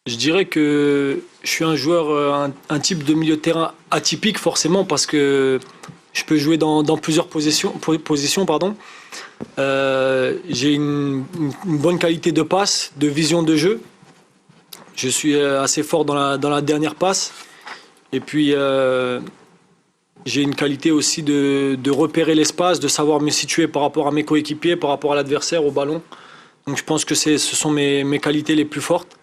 Je dirais que je suis un joueur, un type de milieu de terrain atypique forcément parce que je peux jouer dans plusieurs positions, pardon. J'ai une bonne qualité de passe, de vision de jeu. Je suis assez fort dans la dernière passe. Et puis, j'ai une qualité aussi de repérer l'espace, de savoir me situer par rapport à mes coéquipiers, par rapport à l'adversaire, au ballon. Donc je pense que ce sont mes qualités les plus fortes.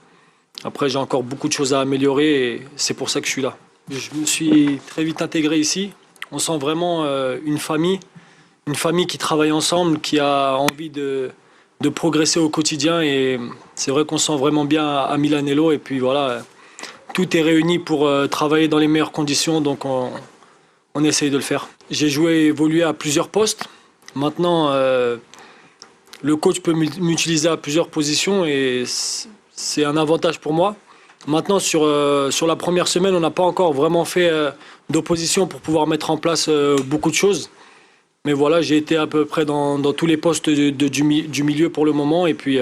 Après, j'ai encore beaucoup de choses à améliorer et c'est pour ça que je suis là. Je me suis très vite intégré ici. On sent vraiment une famille qui travaille ensemble, qui a envie de progresser au quotidien. Et c'est vrai qu'on se sent vraiment bien à Milanello. Et puis voilà, tout est réuni pour travailler dans les meilleures conditions. Donc on essaye de le faire. J'ai joué et évolué à plusieurs postes. Maintenant, le coach peut m'utiliser à plusieurs positions et c'est un avantage pour moi. Maintenant, sur la première semaine, on n'a pas encore vraiment fait d'opposition pour pouvoir mettre en place beaucoup de choses. Mais voilà, j'ai été à peu près dans tous les postes du milieu pour le moment. Et puis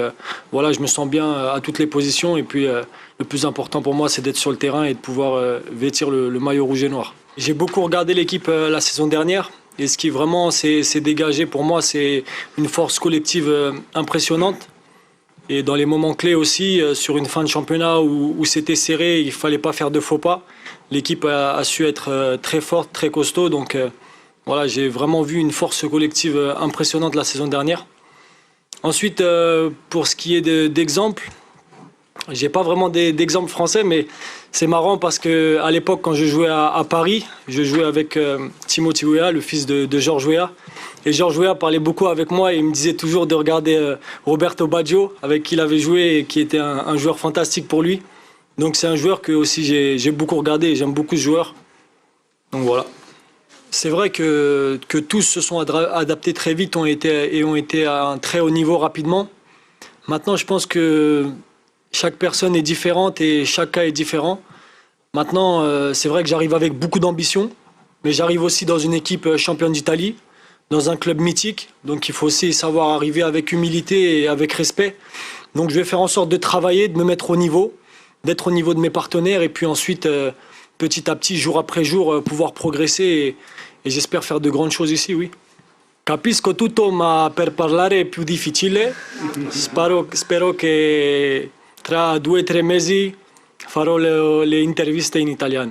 voilà, je me sens bien à toutes les positions. Et puis le plus important pour moi, c'est d'être sur le terrain et de pouvoir vêtir le maillot rouge et noir. J'ai beaucoup regardé l'équipe la saison dernière. Et ce qui vraiment s'est dégagé pour moi, c'est une force collective impressionnante. Et dans les moments clés aussi, sur une fin de championnat où c'était serré, il ne fallait pas faire de faux pas. L'équipe a su être très forte, très costaud. Donc voilà, j'ai vraiment vu une force collective impressionnante la saison dernière. Ensuite, pour ce qui est d'exemples, j'ai pas vraiment d'exemples français, mais c'est marrant parce qu'à l'époque, quand je jouais à Paris, je jouais avec Timothy Weah, le fils de Georges Weah. Et Georges Weah parlait beaucoup avec moi et il me disait toujours de regarder Roberto Baggio, avec qui il avait joué et qui était un joueur fantastique pour lui. Donc c'est un joueur que aussi j'ai beaucoup regardé et j'aime beaucoup ce joueur. Donc voilà. C'est vrai que tous se sont adaptés très vite ont été à un très haut niveau rapidement. Maintenant, je pense que chaque personne est différente et chaque cas est différent. Maintenant, c'est vrai que j'arrive avec beaucoup d'ambition, mais j'arrive aussi dans une équipe championne d'Italie, dans un club mythique. Donc il faut aussi savoir arriver avec humilité et avec respect. Donc je vais faire en sorte de travailler, de me mettre au niveau, d'être au niveau de mes partenaires et puis ensuite, petit à petit, jour après jour, pouvoir progresser et j'espère faire de grandes choses ici, oui. Capisco tutto, ma per parlare è più difficile. Spero che tra 2 o 3 mesi farò le interviste in italiano.